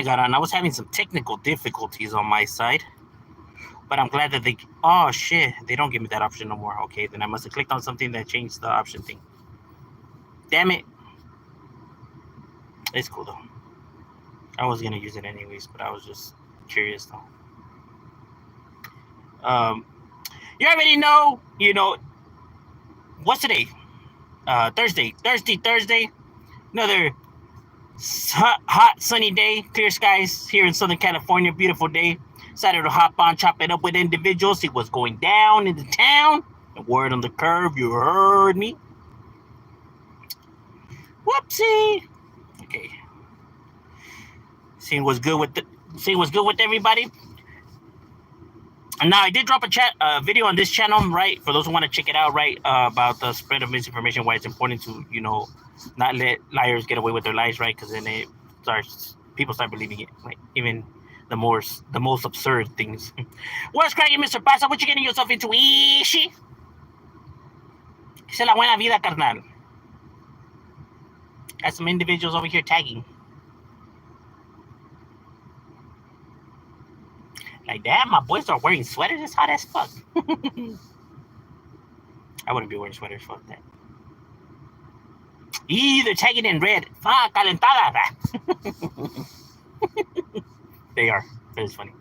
got on. I was having some technical difficulties on my side, but I'm glad that they. Oh shit! They don't give me that option no more. Okay, then I must have clicked on something that changed the option thing. Damn it! It's cool though. I was gonna use it anyways, but I was just curious though. You already know. What's today? Thursday. Thursday. Another hot, sunny day. Clear skies here in Southern California. Beautiful day. Decided to hop on, chop it up with individuals. See what's going down in the town. The word on the curve. You heard me. Whoopsie. Okay. Seeing what's good with everybody. Now, I did drop a video on this channel, right? For those who want to check it out, right? About the spread of misinformation, why it's important to, not let liars get away with their lies, right? Because then people start believing it, right? Even the most absurd things. What's cracking, Mr. Pasa? What you getting yourself into, Ishi? Esa la buena vida, carnal. Got some individuals over here tagging. Like, damn, my boys are wearing sweaters. It's hot as fuck. I wouldn't be wearing sweaters. Fuck that. They're tagging in red. Fuck, calentada. They are. That is funny.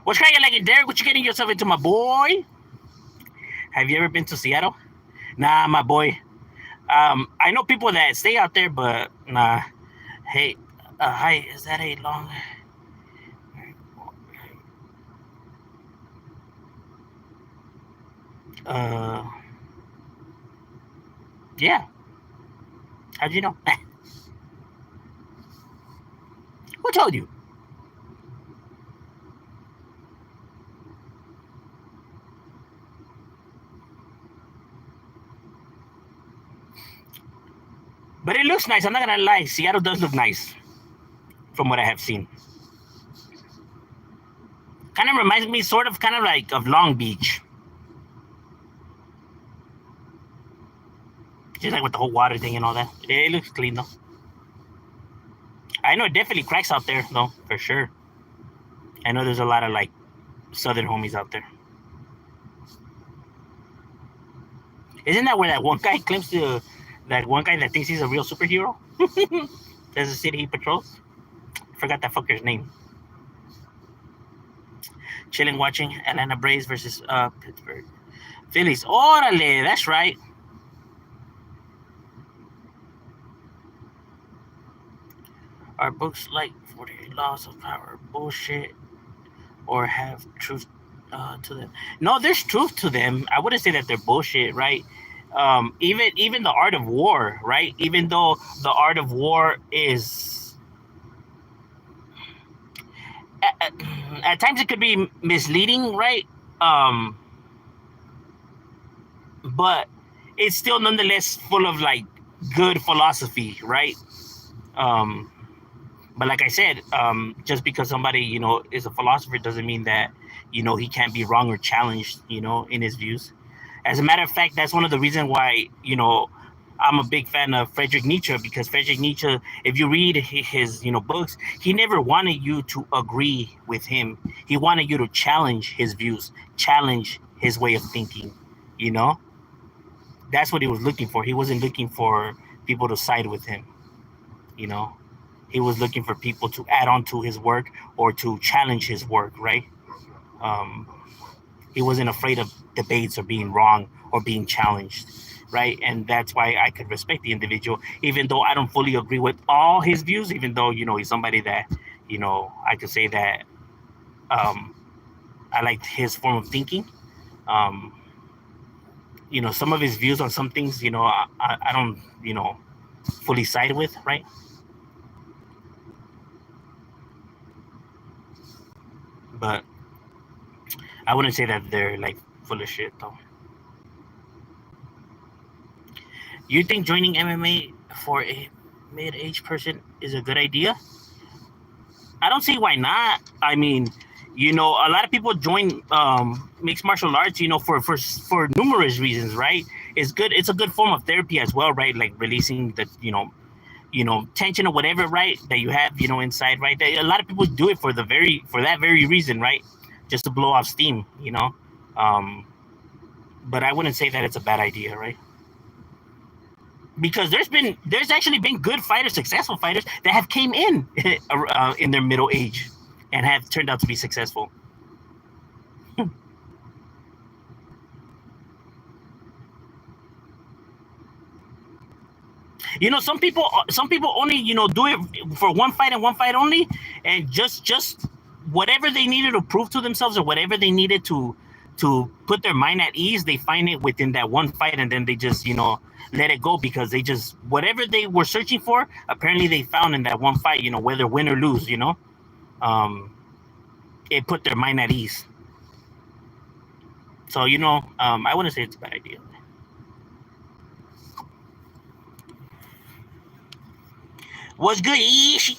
What's cracking, like, Derek? What you getting yourself into, my boy? Have you ever been to Seattle? Nah, my boy. I know people that stay out there, but nah. Hey, hi. Is that a long? Yeah. How'd you know? Who told you? But it looks nice. I'm not gonna lie. Seattle does look nice, from what I have seen. Kind of reminds me, kind of like of Long Beach. Just like with the whole water thing and all that. It looks clean though. I know it definitely cracks out there though, for sure. I know there's a lot of like southern homies out there. Isn't that where that one guy claims to, that one guy that thinks he's a real superhero? There's a city he patrols. I forgot that fucker's name. Chilling, watching Atlanta Braves versus Pittsburgh Phillies. Orale, that's right. Are books like 48 Laws of Power bullshit, or have truth to them? No, there's truth to them. I wouldn't say that they're bullshit, right? Even the Art of War, right? Even though the Art of War is at times it could be misleading, right? But it's still nonetheless full of like good philosophy, right? But like I said, just because somebody, is a philosopher doesn't mean that, he can't be wrong or challenged, in his views. As a matter of fact, that's one of the reasons why, I'm a big fan of Friedrich Nietzsche, because Friedrich Nietzsche, if you read his, books, he never wanted you to agree with him. He wanted you to challenge his views, challenge his way of thinking, That's what he was looking for. He wasn't looking for people to side with him, He was looking for people to add on to his work or to challenge his work, right? He wasn't afraid of debates or being wrong or being challenged, right? And that's why I could respect the individual, even though I don't fully agree with all his views, even though, he's somebody that, I could say that I liked his form of thinking. Some of his views on some things, I don't, fully side with, right? But I wouldn't say that they're like full of shit though. You think joining MMA for a mid-age person is a good idea? I don't see why not. I mean, a lot of people join mixed martial arts, for numerous reasons, right? It's good. It's a good form of therapy as well, right? Like releasing the, tension or whatever, right, that you have, inside, right? A lot of people do it for that very reason, right? Just to blow off steam, Um, but I wouldn't say that it's a bad idea, right? Because there's actually been good fighters, successful fighters that have came in their middle age and have turned out to be successful. Some people only do it for one fight and one fight only, and just whatever they needed to prove to themselves or whatever they needed to put their mind at ease, they find it within that one fight, and then they just let it go, because they just whatever they were searching for, apparently they found in that one fight, whether win or lose, um it put their mind at ease. So I wouldn't say it's a bad idea. What's good, Ishi?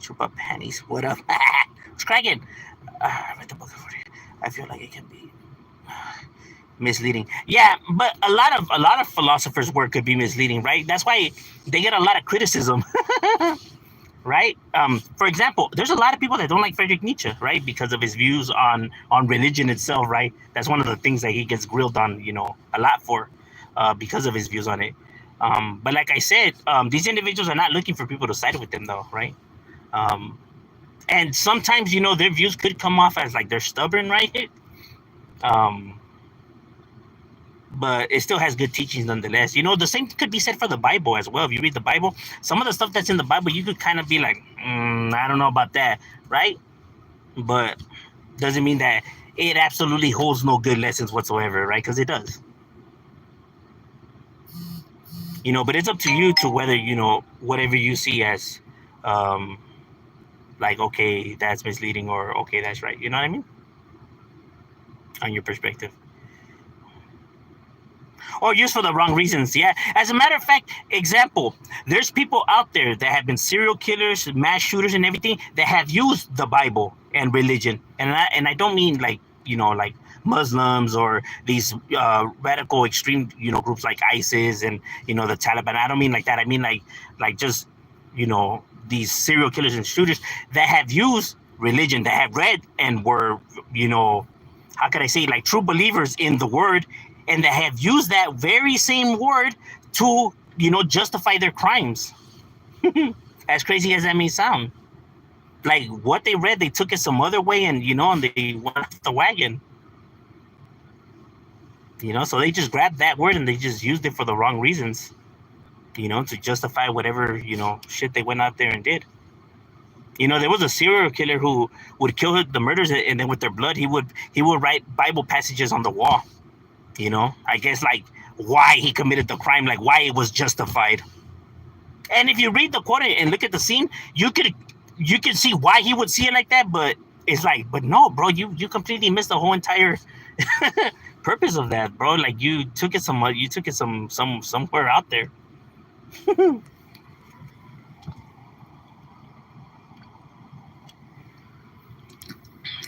Chupa panties. What up? It's cracking. I read the book for it. I feel like it can be misleading. Yeah, but a lot of philosophers' work could be misleading, right? That's why they get a lot of criticism, right? For example, there's a lot of people that don't like Friedrich Nietzsche, right, because of his views on religion itself, right? That's one of the things that he gets grilled on, a lot for, because of his views on it. But like I said, these individuals are not looking for people to side with them, though, right? Um, and sometimes, their views could come off as like they're stubborn, right? Um, but it still has good teachings nonetheless. The same could be said for the Bible as well. If you read the Bible, some of the stuff that's in the Bible, you could kind of be like, I don't know about that, right? But doesn't mean that it absolutely holds no good lessons whatsoever, right? Because it does. But it's up to you to whether, whatever you see as, um, like, okay, that's misleading, or okay, that's right. You know what I mean? On your perspective. Or used for the wrong reasons. Yeah. As a matter of fact, example, there's people out there that have been serial killers, mass shooters, and everything that have used the Bible and religion. And I don't mean like like Muslims or these radical extreme groups like ISIS and the Taliban. I don't mean like that. I mean like just these serial killers and shooters that have used religion, that have read and were how could I say, like, true believers in the word, and that have used that very same word to justify their crimes. As crazy as that may sound, like what they read, they took it some other way, and they went off the wagon. So they just grabbed that word and they just used it for the wrong reasons, to justify whatever shit they went out there and did. There was a serial killer who would kill the murders, and then with their blood, he would write Bible passages on the wall. I guess, like, why he committed the crime, like why it was justified. And if you read the quote and look at the scene, you can see why he would see it like that. But it's like, but no, bro, you completely missed the whole entire purpose of that, bro. Like, you took it somewhere out there.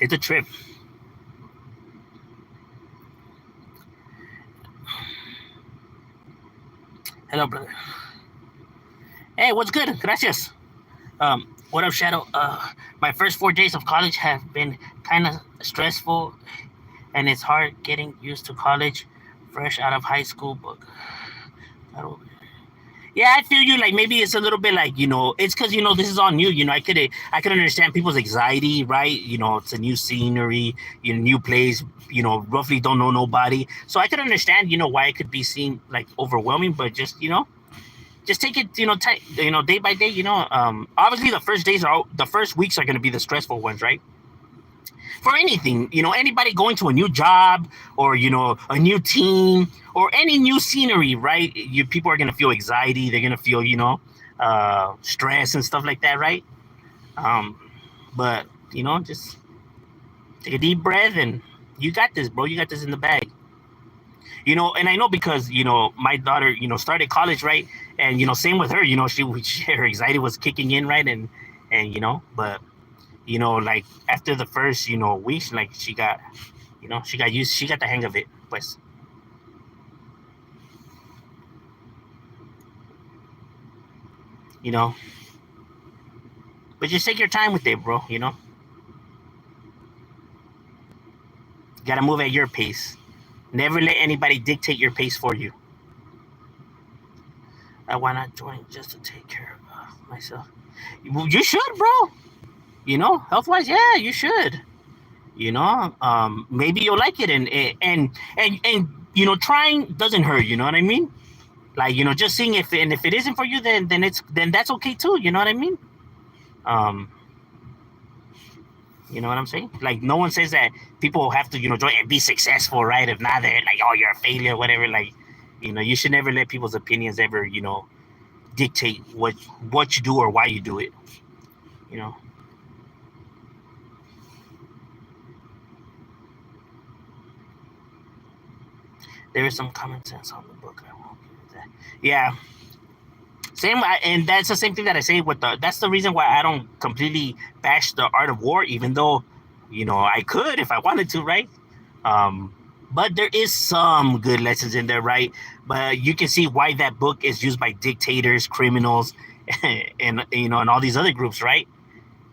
It's a trip. Hello, brother. Hey, what's good? Gracias. What up, Shadow? My first 4 days of college have been kind of stressful, and it's hard getting used to college, fresh out of high school. But I don't. Yeah, I feel you. Like, maybe it's a little bit like it's because this is all new. I could understand people's anxiety, right? It's a new scenery, new place. Roughly don't know nobody, so I could understand why it could be seen like overwhelming. But just take it day by day. Obviously the first weeks are going to be the stressful ones, right? For anything, anybody going to a new job, or a new team, or any new scenery, right? People are going to feel anxiety, they're going to feel stress and stuff like that, right? um but just take a deep breath, and you got this, bro. You got this in the bag. And I know because my daughter started college, right? And same with her. Her anxiety was kicking in, right? And but like after the first weeks, like, she got You know, she got used. She got the hang of it. Pues. You know, but just take your time with it, bro. You know, you gotta move at your pace. Never let anybody dictate your pace for you. Why not join just to take care of myself? You should, bro. You know, health wise, yeah, you should. You know, maybe you'll like it, and you know, trying doesn't hurt. You know what I mean? Like, you know, just seeing if it isn't for you, then that's okay too. You know what I mean? Um, you know what I'm saying? Like, no one says that people have to, you know, join and be successful, right? If not, they're like, oh, you're a failure, whatever. Like, you know, you should never let people's opinions ever, you know, dictate what you do or why you do it. You know. There is some common sense on the book. I won't give it that. Yeah, same. And that's the same thing that I say with the. That's the reason why I don't completely bash the Art of War, even though, you know, I could if I wanted to, right? Um, but there is some good lessons in there, right? But you can see why that book is used by dictators, criminals, and you know, and all these other groups, right?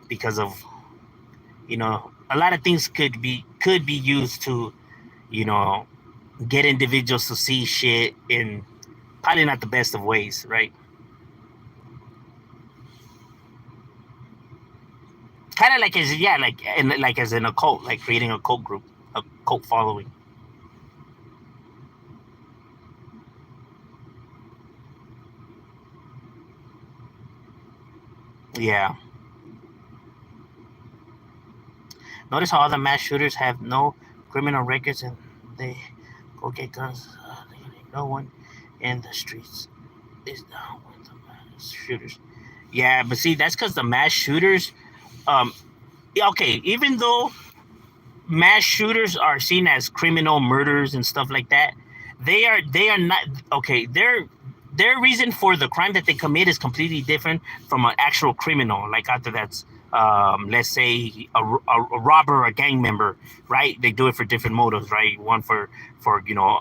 Because of, you know, a lot of things could be used to, you know, get individuals to see shit in probably not the best of ways, right? Kind of like as yeah, like as in a cult, like creating a cult group, a cult following. Yeah. Notice how all the mass shooters have no criminal records and they go get guns. No one in the streets is down with the mass shooters. Yeah, but see, that's because the mass shooters. Um, yeah, okay, even though mass shooters are seen as criminal murders and stuff like that, they are not okay. Their reason for the crime that they commit is completely different from an actual criminal. Like after that's let's say a robber or a gang member, right? They do it for different motives, right? One for you know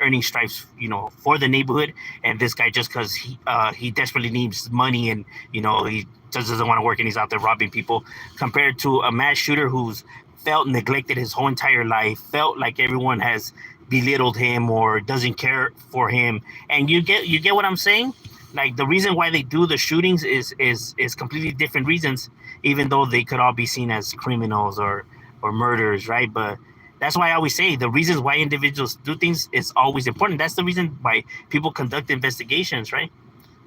earning stripes, you know, for the neighborhood, and this guy just because he desperately needs money and you know he just doesn't want to work and he's out there robbing people. Compared to a mass shooter who's felt neglected his whole entire life, felt like everyone has belittled him or doesn't care for him, and you get what I'm saying. Like the reason why they do the shootings is completely different reasons, even though they could all be seen as criminals or murderers, right? But that's why I always say the reasons why individuals do things is always important. That's the reason why people conduct investigations, right?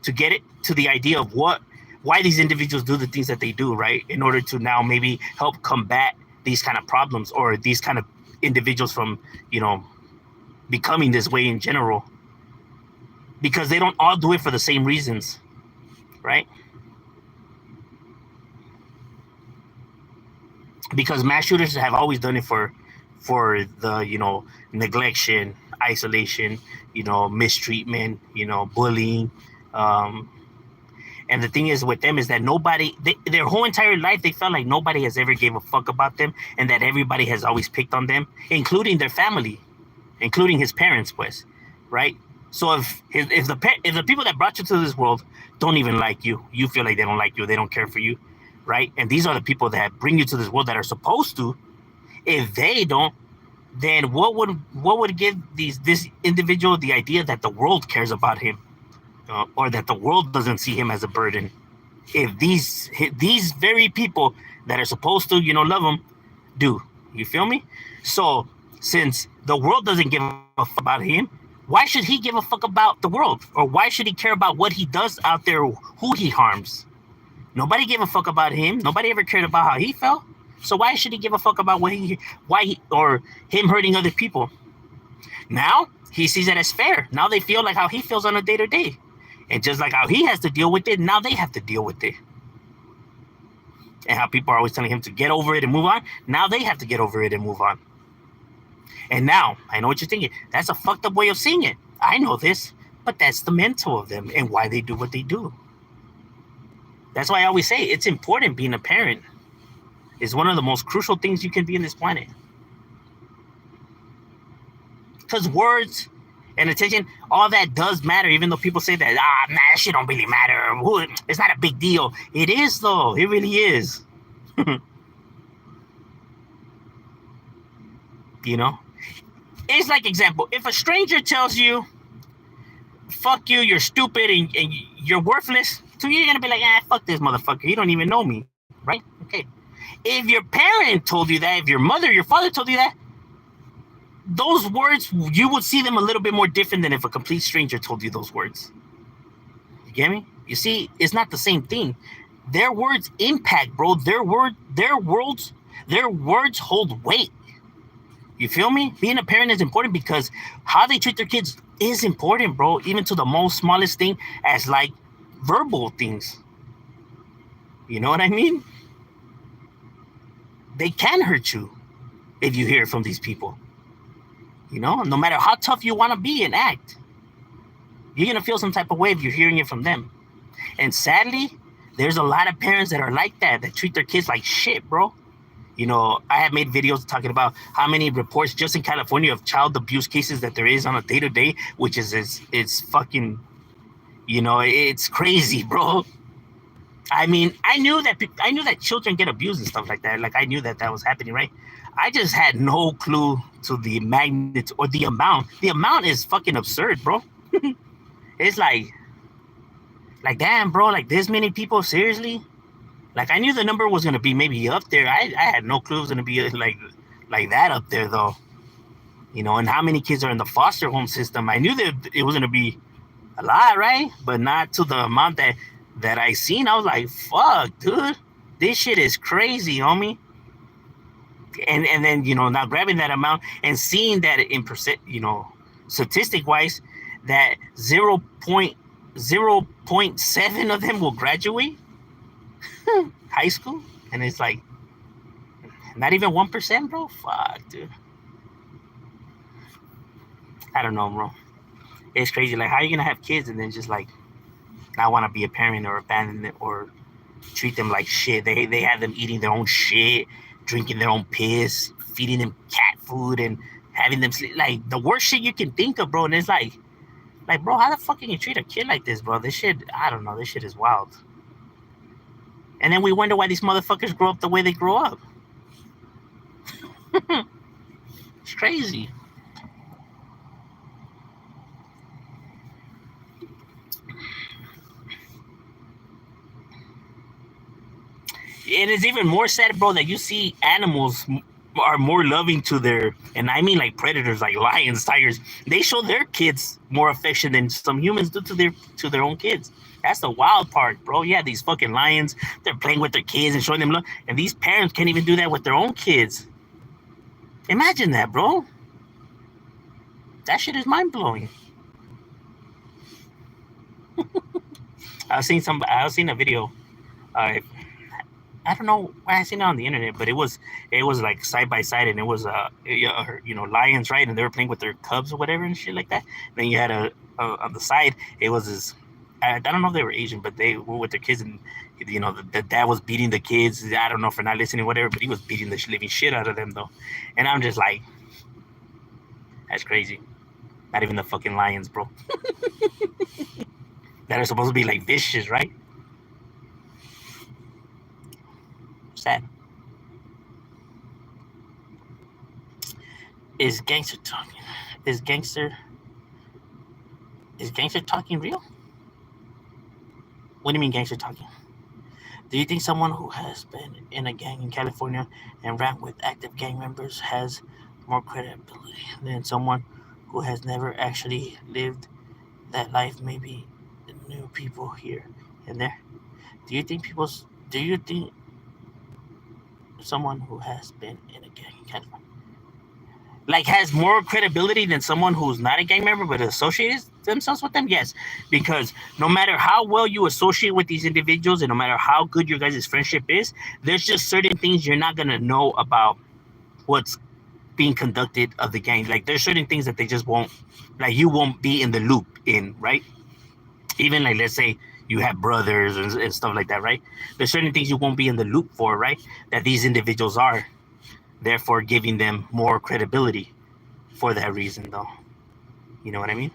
To get it to the idea of why these individuals do the things that they do, right? In order to now maybe help combat these kind of problems or these kind of individuals from, you know, becoming this way in general. Because they don't all do it for the same reasons, right? Because mass shooters have always done it for the, you know, neglection, isolation, you know, mistreatment, you know, bullying. Um, and the thing is with them is that their whole entire life, they felt like nobody has ever gave a fuck about them, and that everybody has always picked on them, including their family, including his parents, pues, right? So if the people that brought you to this world don't even like you, you feel like they don't like you, they don't care for you, right? And these are the people that bring you to this world that are supposed to. If they don't, then what would give this individual the idea that the world cares about him, or that the world doesn't see him as a burden? If these very people that are supposed to, you know, love him, do. You feel me? So since the world doesn't give a fuck about him, why should he give a fuck about the world? Or why should he care about what he does out there, who he harms? Nobody gave a fuck about him. Nobody ever cared about how he felt. So why should he give a fuck about or him hurting other people? Now he sees it as fair. Now they feel like how he feels on a day to day. And just like how he has to deal with it, now they have to deal with it. And how people are always telling him to get over it and move on, now they have to get over it and move on. And now, I know what you're thinking. That's a fucked up way of seeing it. I know this, but that's the mental of them and why they do what they do. That's why I always say it's important being a parent. It's one of the most crucial things you can be in this planet. because words and attention, all that does matter, even though people say that, nah, that shit don't really matter. It's not a big deal. It is, though. It really is. You know? It's like, example, if a stranger tells you, fuck you, you're stupid, and you're worthless, so you're going to be like, fuck this motherfucker. He don't even know me, right? Okay. If your parent told you that, if your mother, your father told you that, those words, you would see them a little bit more different than if a complete stranger told you those words. You get me? You see, it's not the same thing. Their words impact, bro. Their words hold weight. You feel me? Being a parent is important because how they treat their kids is important, bro. Even to the most smallest thing, as like verbal things. You know what I mean? They can hurt you if you hear it from these people. You know, no matter how tough you want to be and act, you're going to feel some type of way if you're hearing it from them. And sadly, there's a lot of parents that are like that treat their kids like shit, bro. You know, I have made videos talking about how many reports just in California of child abuse cases that there is on a day-to-day, which is it's fucking, you know, it's crazy, bro. I mean, I knew that children get abused and stuff like that. Like, I knew that was happening, right? I just had no clue to the magnitude or the amount. The amount is fucking absurd, bro. It's like, damn, bro, like this many people, seriously? Like, I knew the number was going to be maybe up there. I had no clue it was going to be like that up there, though. You know, and how many kids are in the foster home system? I knew that it was going to be a lot, right? But not to the amount that I seen. I was like, fuck, dude. This shit is crazy, homie. And then, you know, now grabbing that amount and seeing that in percent, you know, statistic wise, that 0.7 of them will graduate high school. And it's like, not even 1%, bro. Fuck, dude. I don't know, bro. It's crazy. Like, how are you going to have kids and then just like not want to be a parent or abandon it or treat them like shit? They have them eating their own shit, drinking their own piss, feeding them cat food, and having them sleep. Like, the worst shit you can think of, bro. And it's like, bro, how the fuck can you treat a kid like this, bro? This shit, I don't know. This shit is wild. And then we wonder why these motherfuckers grow up the way they grow up. It's crazy. It is even more sad, bro, that you see animals are more loving to their, and I mean like predators, like lions, tigers. They show their kids more affection than some humans do to their own kids. That's the wild part, bro. Yeah, these fucking lions, they're playing with their kids and showing them love, and these parents can't even do that with their own kids. Imagine that, bro. That shit is mind blowing. I was seeing a video. I don't know why I seen it on the internet, but it was like side by side, and it was you know, lions, right? And they were playing with their cubs or whatever and shit like that. And then you had on the side, it was this. I don't know if they were Asian, but they were with their kids, and you know, the dad was beating the kids. I don't know for not listening, whatever, but he was beating the living shit out of them, though. And I'm just like, that's crazy. Not even the fucking lions, bro. That are supposed to be like vicious, right? Sad. Is gangster talking? Is gangster talking real? What do you mean gangster talking? Do you think someone who has been in a gang in California and ran with active gang members has more credibility than someone who has never actually lived that life? Maybe new people here and there. Do you think someone who has been in a gang in California like has more credibility than someone who's not a gang member but associates themselves with them? Yes, because no matter how well you associate with these individuals and no matter how good your guys' friendship is, there's just certain things you're not gonna know about what's being conducted of the gang. Like, there's certain things that they just won't, like, you won't be in the loop in, right? Even like, let's say you have brothers and stuff like that, right? There's certain things you won't be in the loop for, right? That these individuals are, therefore giving them more credibility for that reason, though. You know what I mean?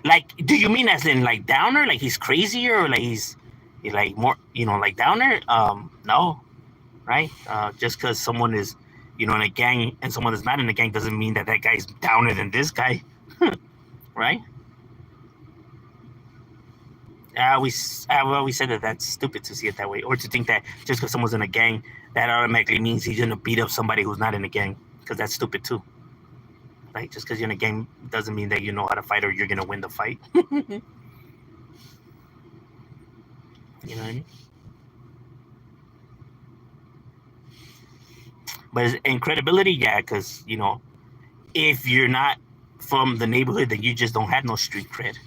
Like, do you mean as in like downer, like he's crazier, or like he's like more, like downer? No, right? Just because someone is, in a gang and someone is not in a gang doesn't mean that that guy's downer than this guy, right? I always said that that's stupid to see it that way, or to think that just because someone's in a gang, that automatically means he's gonna beat up somebody who's not in a gang, because that's stupid too. Like, just because you're in a gang doesn't mean that you know how to fight or you're gonna win the fight. You know what I mean? But in credibility, yeah, because if you're not from the neighborhood, then you just don't have no street cred.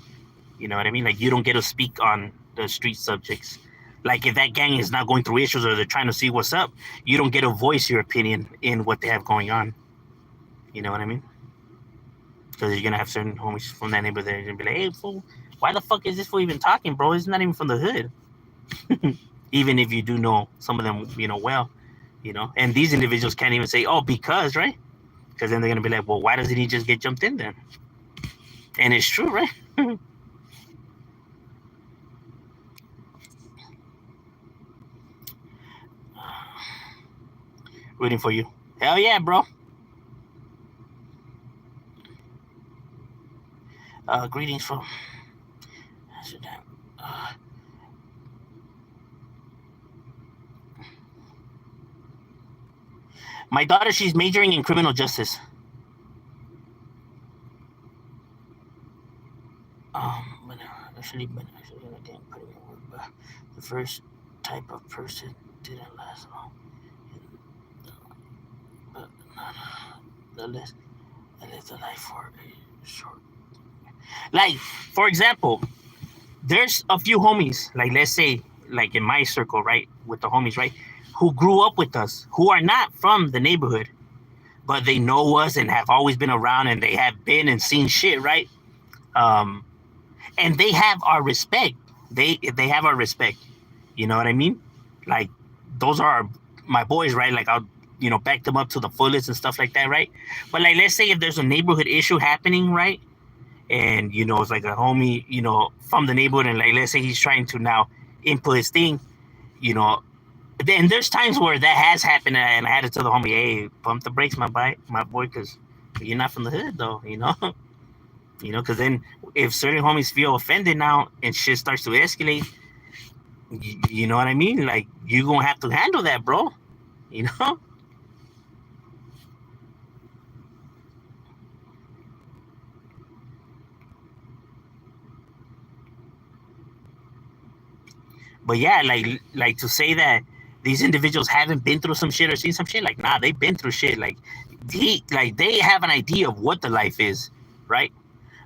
You know what I mean? Like, you don't get to speak on the street subjects. Like, if that gang is not going through issues or they're trying to see what's up, you don't get to voice your opinion in what they have going on. You know what I mean? Because you're gonna have certain homies from that neighborhood that are gonna be like, "Hey, fool, why the fuck is this fool even talking, bro? He's not even from the hood." Even if you do know some of them, well, and these individuals can't even say, "Oh, because," right? Because then they're gonna be like, "Well, why doesn't he just get jumped in then?" And it's true, right? Rooting for you. Hell yeah, bro. Greetings from. Uh, my daughter, she's majoring in criminal justice. But actually, I can't put it in work. But the first type of person didn't last long. But the less, I lived a life for a short. Like, for example, there's a few homies, like let's say, like in my circle, right, with the homies, right, who grew up with us, who are not from the neighborhood, but they know us and have always been around, and they have been and seen shit, right? Um, and they have our respect. They have our respect. You know what I mean? Like, those are my boys, right? Like, I'll back them up to the fullest and stuff like that, right? But like, let's say if there's a neighborhood issue happening, right? And it's like a homie, from the neighborhood, and like, let's say he's trying to now input his thing, you know. Then there's times where that has happened, and I had to tell the homie, "Hey, pump the brakes, my boy, because you're not from the hood, though, because then if certain homies feel offended now and shit starts to escalate, you know what I mean? Like, you gonna have to handle that, bro. You know. But yeah, like to say that these individuals haven't been through some shit or seen some shit, like, nah, they've been through shit. Like, they have an idea of what the life is, right?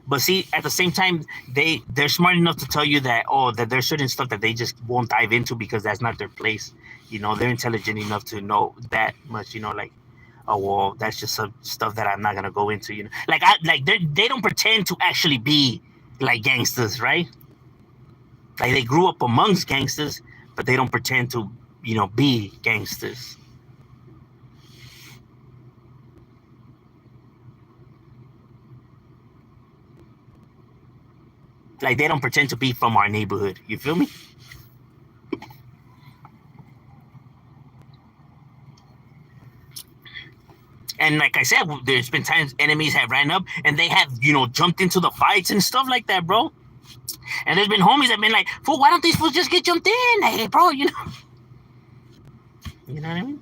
But see, at the same time, they're smart enough to tell you that, oh, that there's certain stuff that they just won't dive into because that's not their place. They're intelligent enough to know that much. Like, oh, well, that's just some stuff that I'm not gonna go into. Like, they don't pretend to actually be like gangsters, right? Like, they grew up amongst gangsters, but they don't pretend to, be gangsters. Like, they don't pretend to be from our neighborhood. You feel me? And like I said, there's been times enemies have ran up and they have, jumped into the fights and stuff like that, bro. And there's been homies that have been like, "Fool, why don't these fools just get jumped in? Hey, bro, you know." You know what I mean?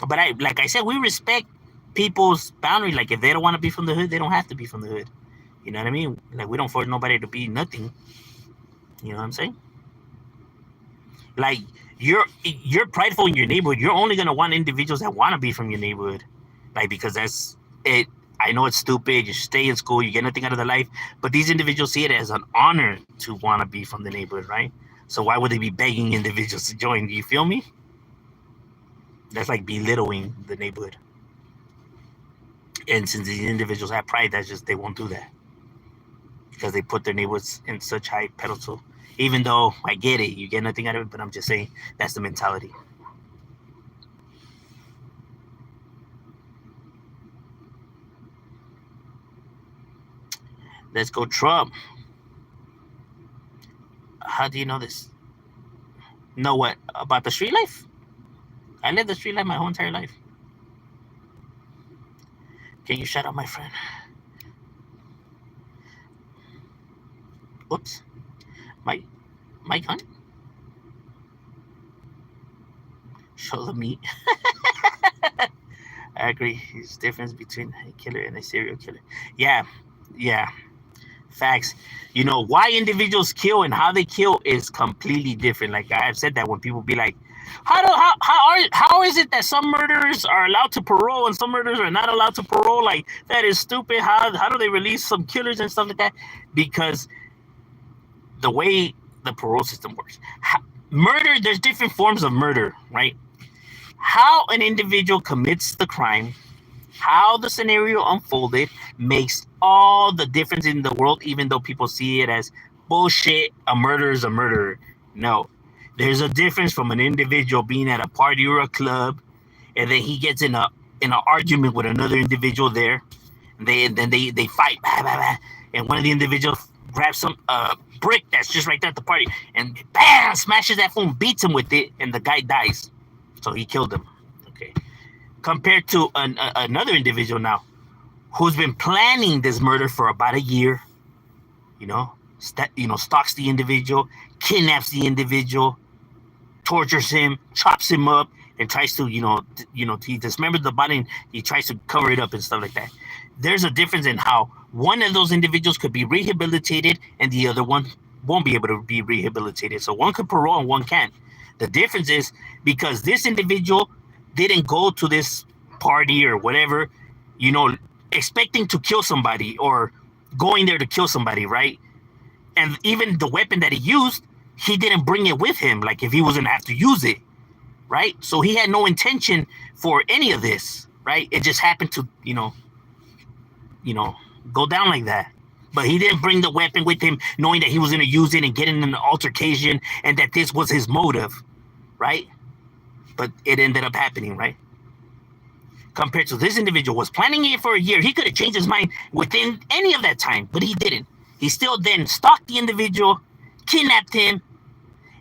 But like I said, we respect people's boundary. Like, if they don't want to be from the hood, they don't have to be from the hood. You know what I mean? Like, we don't force nobody to be nothing. You know what I'm saying? Like, you're prideful in your neighborhood. You're only gonna want individuals that want to be from your neighborhood, like, because that's it. I know it's stupid. You stay in school, you get nothing out of the life, but these individuals see it as an honor to want to be from the neighborhood, right? So why would they be begging individuals to join? Do you feel me? That's like belittling the neighborhood. And since these individuals have pride, that's just, they won't do that because they put their neighborhoods in such high pedestal. Even though I get it, you get nothing out of it, but I'm just saying that's the mentality. Let's go, Trump. How do you know this? Know what about the street life? I lived the street life my whole entire life. Can you shut up, my friend? Whoops. My gun. Show the meat. I agree. There's a difference between a killer and a serial killer. Yeah, yeah. Facts. You know why individuals kill and how they kill is completely different. Like I have said that when people be like, how is it that some murderers are allowed to parole and some murderers are not allowed to parole? Like that is stupid. How do they release some killers and stuff like that? Because the way the parole system works, murder. There's different forms of murder, right? How an individual commits the crime, how the scenario unfolded makes all the difference in the world, even though people see it as bullshit. A murderer is a murderer. No, there's a difference from an individual being at a party or a club, and then he gets in an argument with another individual there. Then they fight, blah, blah, blah, and one of the individuals grabs some brick that's just right there at the party, and bam, smashes that phone, beats him with it, and the guy dies. So he killed him. Okay. Compared to another individual now who's been planning this murder for about a year, stalks the individual, kidnaps the individual, tortures him, chops him up, and tries to, he dismembers the body and he tries to cover it up and stuff like that. There's a difference in how one of those individuals could be rehabilitated and the other one won't be able to be rehabilitated. So one could parole and one can't. The difference is because this individual didn't go to this party or whatever, expecting to kill somebody or going there to kill somebody, right? And even the weapon that he used, he didn't bring it with him, like if he was gonna have to use it, right? So he had no intention for any of this, right? It just happened to, go down like that. But he didn't bring the weapon with him knowing that he was going to use it and get in an altercation and that this was his motive, right? But it ended up happening, right? Compared to this individual was planning it for a year. He could have changed his mind within any of that time, but he didn't. He still then stalked the individual, kidnapped him,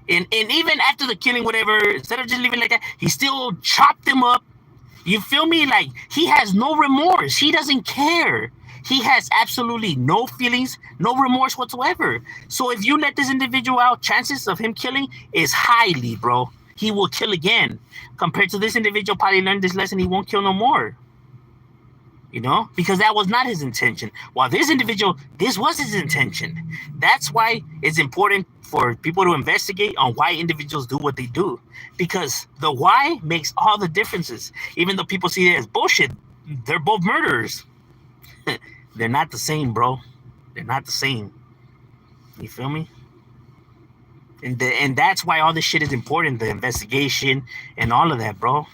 and even after the killing, whatever, instead of just leaving like that, he still chopped him up. You feel me? Like, he has no remorse. He doesn't care. He has absolutely no feelings, no remorse whatsoever. So if you let this individual out, chances of him killing is highly, bro. He will kill again. Compared to this individual, probably learned this lesson, he won't kill no more. Because that was not his intention. While this individual, this was his intention. That's why it's important for people to investigate on why individuals do what they do. Because the why makes all the differences. Even though people see it as bullshit, they're both murderers. They're not the same, bro. They're not the same. You feel me? And that's why all this shit is important, the investigation and all of that, bro.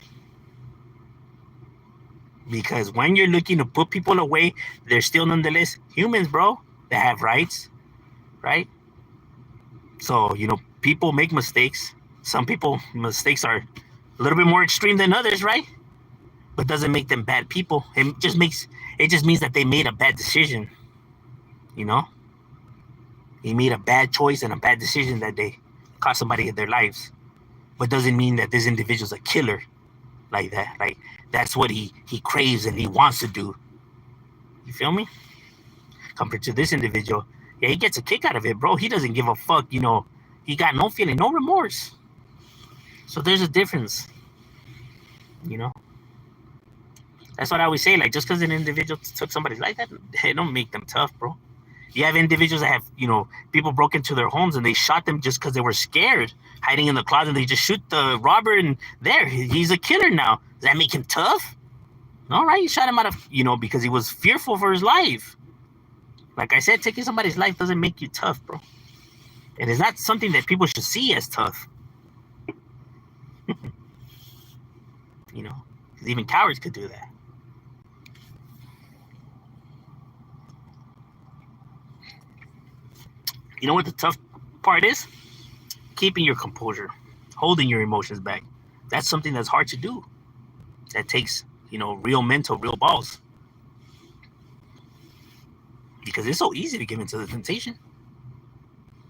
Because when you're looking to put people away, they're still nonetheless humans, bro. They have rights, right? So, people make mistakes. Some people, mistakes are a little bit more extreme than others, right? But doesn't make them bad people. It just means that they made a bad decision. He made a bad choice and a bad decision that they cost somebody their lives. But doesn't mean that this individual's a killer like that. Like, that's what he craves and he wants to do. You feel me? Compared to this individual, yeah, he gets a kick out of it, bro. He doesn't give a fuck, He got no feeling, no remorse. So there's a difference, That's what I always say. Like, just because an individual took somebody's life, it don't make them tough, bro. You have individuals that have, people broke into their homes and they shot them just because they were scared, hiding in the closet. They just shoot the robber and there, he's a killer now. Does that make him tough? All right, you shot him out of, because he was fearful for his life. Like I said, taking somebody's life doesn't make you tough, bro. It is not something that people should see as tough. Because even cowards could do that. You know what the tough part is? Keeping your composure, holding your emotions back. That's something that's hard to do. That takes, real mental, real balls. because it's so easy to give into the temptation.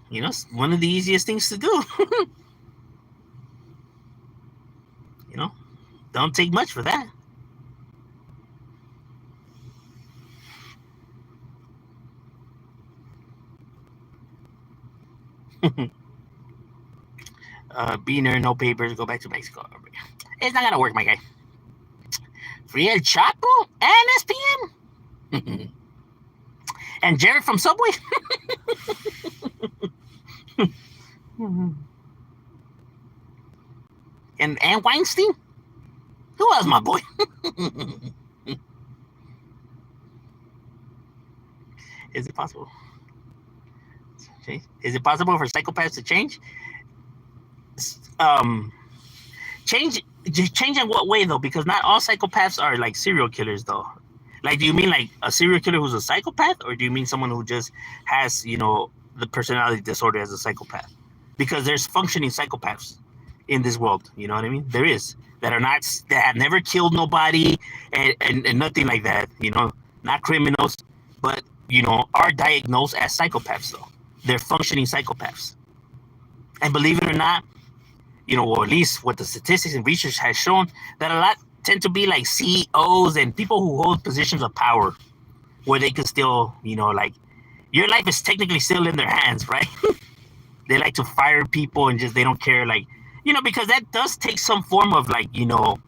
You know, it's one of the easiest things to do. You know, don't take much for that. Being there, no papers, go back to Mexico. It's not gonna work, my guy. Free El Chapo and SPN. And Jared from Subway. and Weinstein. Who else, my boy? Is it possible? Is it possible for psychopaths to change? Change in what way though? Because not all psychopaths are like serial killers though. Like, do you mean like a serial killer who's a psychopath, or do you mean someone who just has, you know, the personality disorder as a psychopath? Because there's functioning psychopaths in this world. You know what I mean? There is that have never killed nobody and nothing like that. You know, not criminals, but you know, are diagnosed as psychopaths though. They're functioning psychopaths. And believe it or not, you know, or at least what the statistics and research has shown, that a lot tend to be like CEOs and people who hold positions of power where they can still, you know, like your life is technically still in their hands, right? They like to fire people and just, they don't care, like, you know, because that does take some form of like, you know,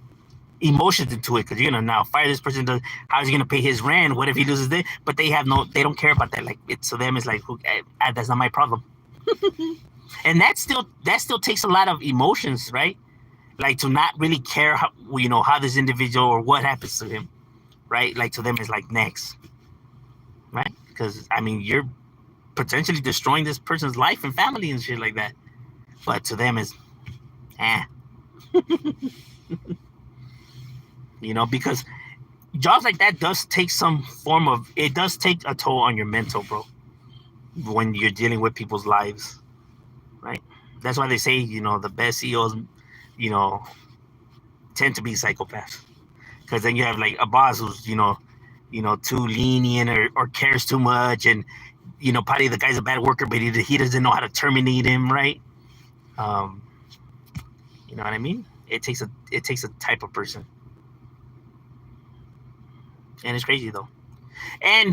emotions into it, because you're gonna now fire this person. How's he gonna pay his rent? What if he loses this? But they don't care about that. Like, it's to them, it's like, that's not my problem. And that still takes a lot of emotions, right? Like, to not really care how, you know, how this individual or what happens to him, right? Like, to them it's like next, right? Because I mean, you're potentially destroying this person's life and family and shit like that. But to them it's you know, because jobs like that does take some form of, it does take a toll on your mental, bro, when you're dealing with people's lives, right? That's why they say, you know, the best CEOs, you know, tend to be psychopaths, because then you have like a boss who's, you know, too lenient or cares too much, and you know, probably the guy's a bad worker, but he doesn't know how to terminate him, right? You know what I mean? It takes a type of person. And it's crazy though.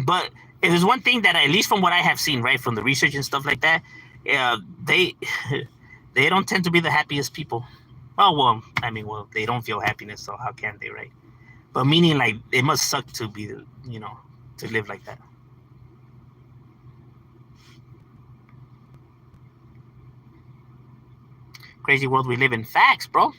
But if there's one thing that, at least from what I have seen, right, from the research and stuff like that, they don't tend to be the happiest people. Well, I mean, they don't feel happiness, so how can they, right? But meaning, like, it must suck to be, you know, to live like that. Crazy world we live in. Facts, bro.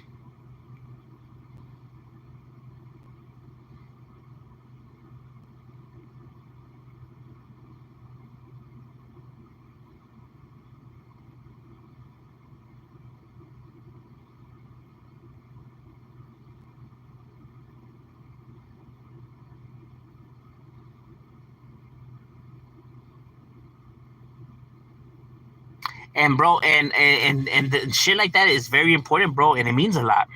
And bro, and the shit like that is very important, bro, and it means a lot.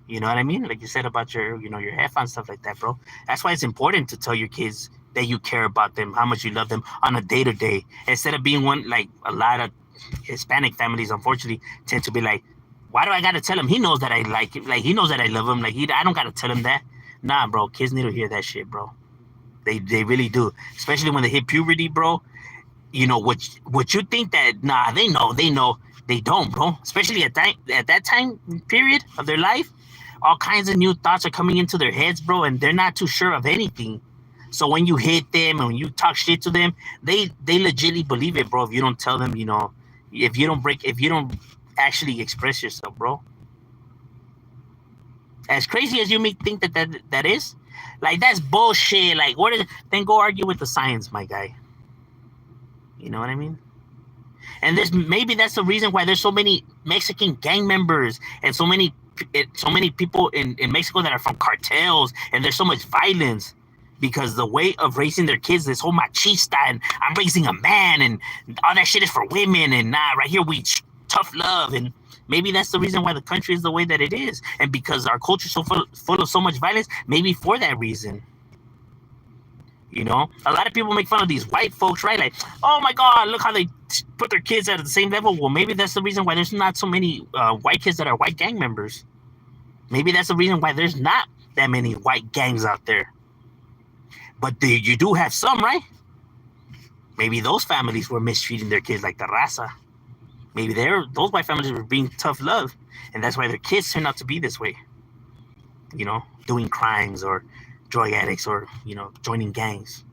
You know what I mean? Like you said about your, you know, your headphones, stuff like that, bro. That's why it's important to tell your kids that you care about them, how much you love them on a day to day, instead of being one, like a lot of Hispanic families, unfortunately, tend to be like, why do I gotta tell him? He knows that I like him. Like, he knows that I love him. Like, I don't gotta tell him that. Nah, bro. Kids need to hear that shit, bro. They really do. Especially when they hit puberty, bro. You know, what you think that, nah, they know. They don't, bro. Especially at that time period of their life, all kinds of new thoughts are coming into their heads, bro, and they're not too sure of anything. So when you hit them and when you talk shit to them, they legitimately believe it, bro. If you don't tell them, you know, if you don't actually express yourself, bro. As crazy as you may think that is, like, that's bullshit. Like, then go argue with the science, my guy. You know what I mean? And maybe that's the reason why there's so many Mexican gang members and so many people in Mexico that are from cartels, and there's so much violence, because the way of raising their kids, this whole machista, and I'm raising a man, and all that shit is for women, and right here we tough love. And maybe that's the reason why the country is the way that it is, and because our culture is so full of so much violence, maybe for that reason. You know, a lot of people make fun of these white folks, right? Like, oh my God, look how they put their kids at the same level. Well, maybe that's the reason why there's not so many white kids that are white gang members. Maybe that's the reason why there's not that many white gangs out there. But you do have some, right? Maybe those families were mistreating their kids like the raza. Maybe those white families were being tough love, and that's why their kids turned out to be this way. You know, doing crimes or drug addicts or, you know, joining gangs.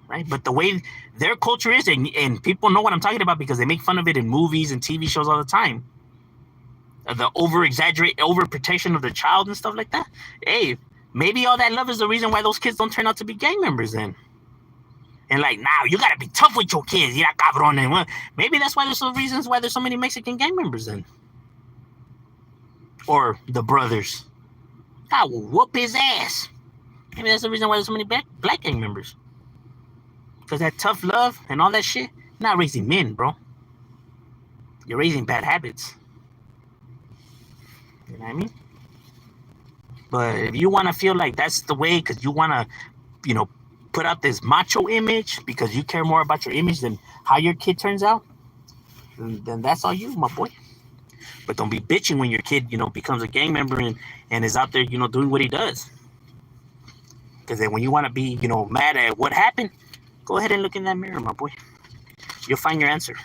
Right? But the way their culture is, and people know what I'm talking about because they make fun of it in movies and TV shows all the time. The over protection of the child and stuff like that. Hey, maybe all that love is the reason why those kids don't turn out to be gang members then. And like, now you gotta be tough with your kids. Yeah, cabrón. Maybe that's why there's some reasons why there's so many Mexican gang members then. Or the brothers. I will whoop his ass. Maybe that's the reason why there's so many black gang members. Because that tough love and all that shit, you're not raising men, bro. You're raising bad habits. You know what I mean? But if you want to feel like that's the way because you want to, you know, put out this macho image because you care more about your image than how your kid turns out, then that's all you, my boy. But don't be bitching when your kid, you know, becomes a gang member and is out there, you know, doing what he does. Because then when you want to be, you know, mad at what happened, go ahead and look in that mirror, my boy. You'll find your answer.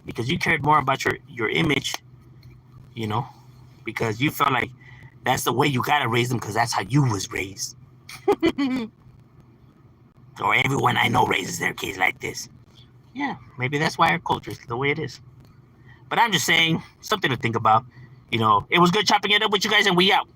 Because you cared more about your image, you know, because you felt like that's the way you got to raise them because that's how you was raised. Or everyone I know raises their kids like this. Yeah, maybe that's why our culture is the way it is. But I'm just saying, something to think about. You know, it was good chopping it up with you guys, and we out.